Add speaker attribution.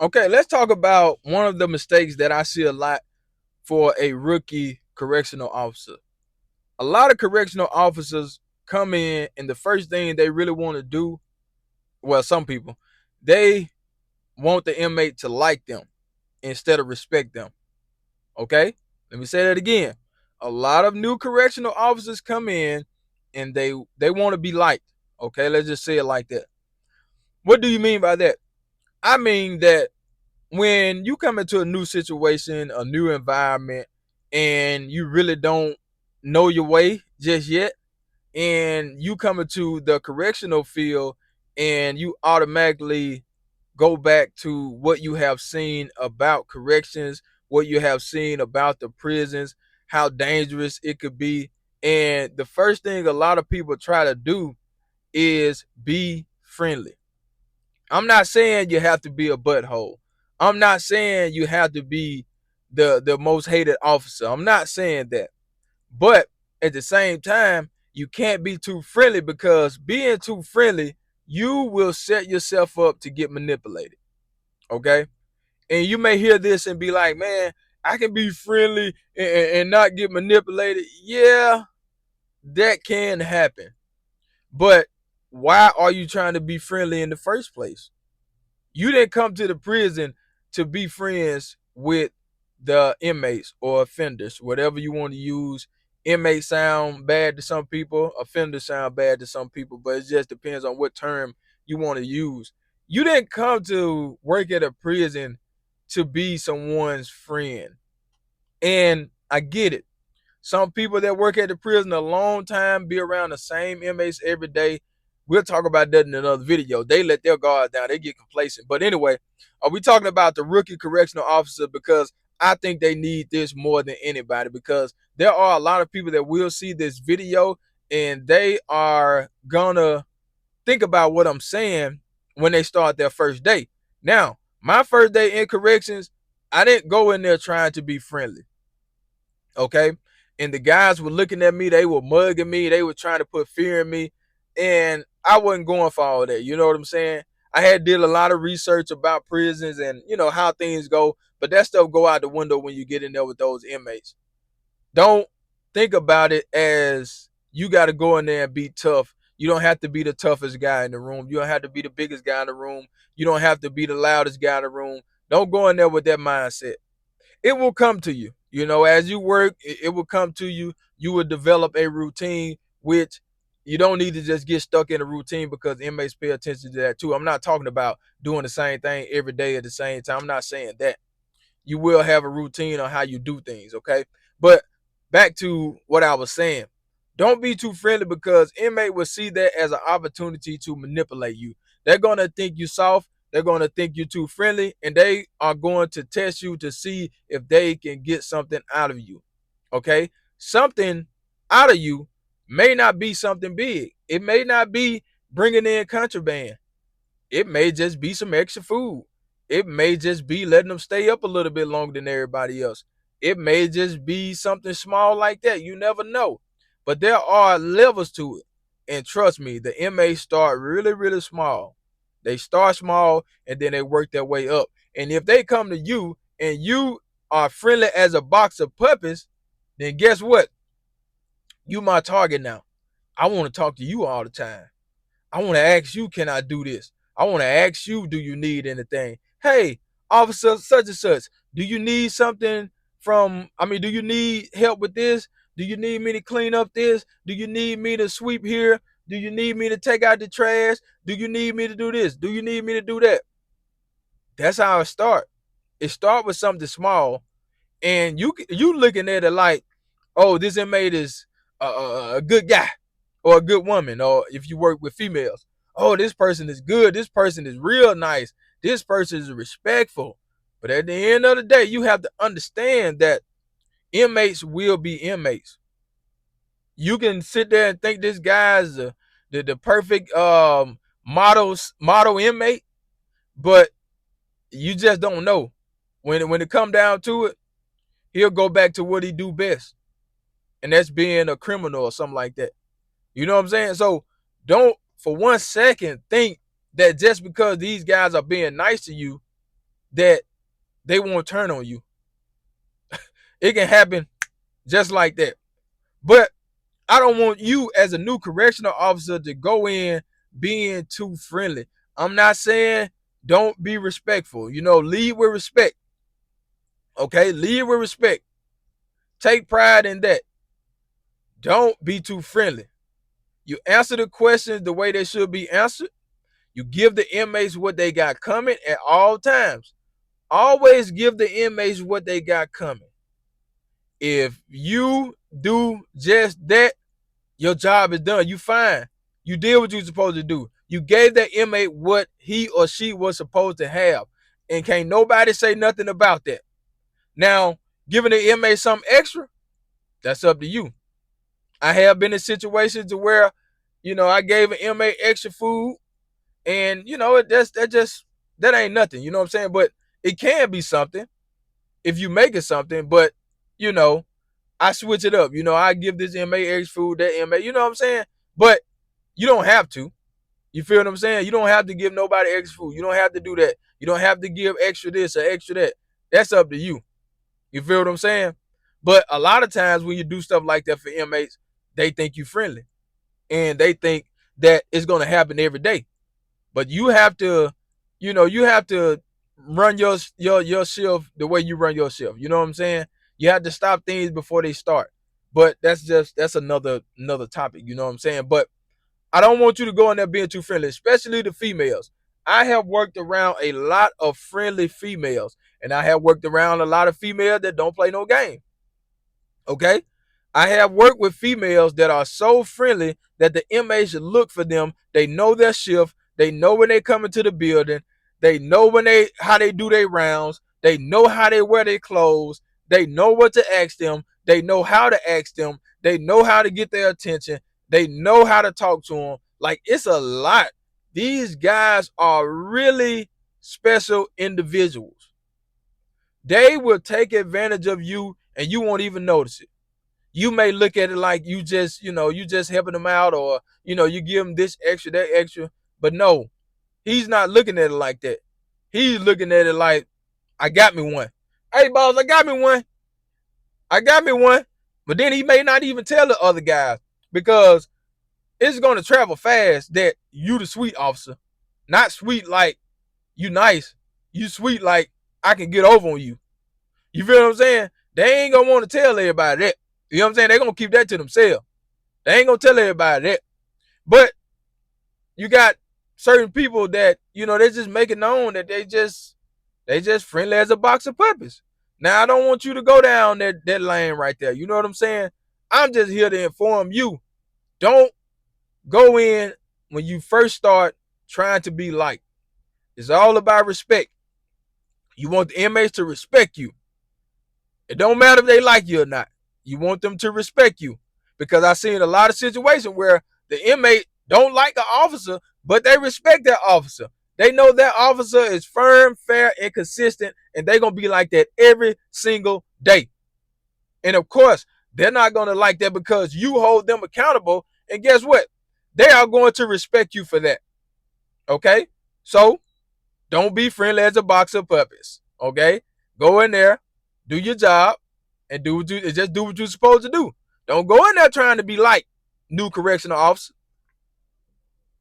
Speaker 1: Okay, let's talk about one of the mistakes that I see a lot for a rookie correctional officer. A lot of correctional officers come in, and the first thing they really want to do, well, some people, they want the inmate to like them instead of respect them. Okay? Let me say that again. A lot of new correctional officers come in and they want to be liked. Okay, let's just say it like that. What do you mean by that? I mean that when you come into a new situation, a new environment, and you really don't know your way just yet, and you come into the correctional field and you automatically go back to what you have seen about corrections, what you have seen about the prisons, how dangerous it could be. And the first thing a lot of people try to do is be friendly. I'm not saying you have to be a butthole. I'm not saying you have to be the most hated officer. I'm not saying that. But at the same time, you can't be too friendly, because being too friendly, you will set yourself up to get manipulated. Okay? And you may hear this and be like, man, I can be friendly and not get manipulated. Yeah, that can happen. But why are you trying to be friendly in the first place? You didn't come to the prison to be friends with the inmates or offenders, whatever you want to use. Inmates sound bad to some people, offenders sound bad to some people, but it just depends on what term you want to use. You didn't come to work at a prison to be someone's friend. And I get it. Some people that work at the prison a long time, be around the same inmates every day. We'll talk about that in another video. They let their guard down. They get complacent. But anyway, are we talking about the rookie correctional officer? Because I think they need this more than anybody, because there are a lot of people that will see this video and they are gonna think about what I'm saying when they start their first day. Now, my first day in corrections, I didn't go in there trying to be friendly. Okay. And the guys were looking at me, they were mugging me, they were trying to put fear in me. And I wasn't going for all that. You know what I'm saying? I had did a lot of research about prisons and how things go, but that stuff go out the window when you get in there with those inmates. Don't think about it as you got to go in there and be tough. You don't have to be the toughest guy in the room. You don't have to be the biggest guy in the room. You don't have to be the loudest guy in the room. Don't go in there with that mindset. It will come to you. As you work, it will come to you. You will develop a routine, which you don't need to just get stuck in a routine, because inmates pay attention to that too. I'm not talking about doing the same thing every day at the same time. I'm not saying that. You will have a routine on how you do things, okay? But back to what I was saying. Don't be too friendly, because inmate will see that as an opportunity to manipulate you. They're going to think you soft. They're going to think you're too friendly, and they are going to test you to see if they can get something out of you. Okay? Something out of you may not be something big. It may not be bringing in contraband. It may just be some extra food. It may just be letting them stay up a little bit longer than everybody else. It may just be something small like that. You never know. But there are levels to it. And trust me, the inmates start really, really small. They start small and then they work their way up. And if they come to you and you are friendly as a box of puppies, then guess what? You my target now. I want to talk to you all the time. I want to ask you, can I do this? I want to ask you, do you need anything? Hey, officer such and such, do you need something do you need help with this? Do you need me to clean up this? Do you need me to sweep here? Do you need me to take out the trash? Do you need me to do this? Do you need me to do that? That's how it start. It start with something small, and you looking at it like, oh, this inmate is a good guy or a good woman, or if you work with females, oh, this person is good, this person is real nice, this person is respectful. But at the end of the day, you have to understand that inmates will be inmates. You can sit there and think this guy's the perfect model inmate, but you just don't know. When it come down to it, he'll go back to what he do best, and that's being a criminal or something like that. You know what I'm saying? So don't for 1 second think that just because these guys are being nice to you, that they won't turn on you. It can happen just like that. But I don't want you as a new correctional officer to go in being too friendly. I'm not saying don't be respectful. Lead with respect. Okay? Lead with respect. Take pride in that. Don't be too friendly. You answer the questions the way they should be answered. You give the inmates what they got coming at all times. Always give the inmates what they got coming. If you do just that, your job is done. You fine. You did what you're supposed to do. You gave that inmate what he or she was supposed to have. And can't nobody say nothing about that. Now, giving the inmate something extra, that's up to you. I have been in situations to where, I gave an inmate extra food, and that ain't nothing. You know what I'm saying? But it can be something if you make it something. But you know, I switch it up. I give this inmate extra food, that inmate. You know what I'm saying? But you don't have to. You feel what I'm saying? You don't have to give nobody extra food. You don't have to do that. You don't have to give extra this or extra that. That's up to you. You feel what I'm saying? But a lot of times when you do stuff like that for inmates, they think you friendly, and they think that it's gonna happen every day. But you have to, you have to run your shift the way you run your shift. You know what I'm saying? You have to stop things before they start. But that's another topic. You know what I'm saying? But I don't want you to go in there being too friendly, especially the females. I have worked around a lot of friendly females, and I have worked around a lot of females that don't play no game. Okay? I have worked with females that are so friendly that the inmates should look for them. They know their shift. They know when they come into the building. They know how they do their rounds. They know how they wear their clothes. They know what to ask them. They know how to ask them. They know how to get their attention. They know how to talk to them. Like, it's a lot. These guys are really special individuals. They will take advantage of you and you won't even notice it. You may look at it like you just helping them out, or, you give them this extra, that extra. But no, he's not looking at it like that. He's looking at it like, I got me one. Hey, boss, I got me one. I got me one. But then he may not even tell the other guys, because it's going to travel fast that you the sweet officer. Not sweet like you nice. You sweet like I can get over on you. You feel what I'm saying? They ain't going to want to tell everybody that. You know what I'm saying? They're going to keep that to themselves. They ain't going to tell everybody that. But you got certain people that, they just make it known that they just friendly as a box of puppies. Now, I don't want you to go down that lane right there. You know what I'm saying? I'm just here to inform you. Don't go in when you first start trying to be liked. It's all about respect. You want the inmates to respect you. It don't matter if they like you or not. You want them to respect you. Because I've seen a lot of situations where the inmate don't like the officer, but they respect that officer. They know that officer is firm, fair, and consistent, and they're going to be like that every single day. And of course, they're not going to like that because you hold them accountable. And guess what? They are going to respect you for that. Okay? So, don't be friendly as a box of puppies. Okay? Go in there, do your job, and just do what you're supposed to do. Don't go in there trying to be like new correctional officer.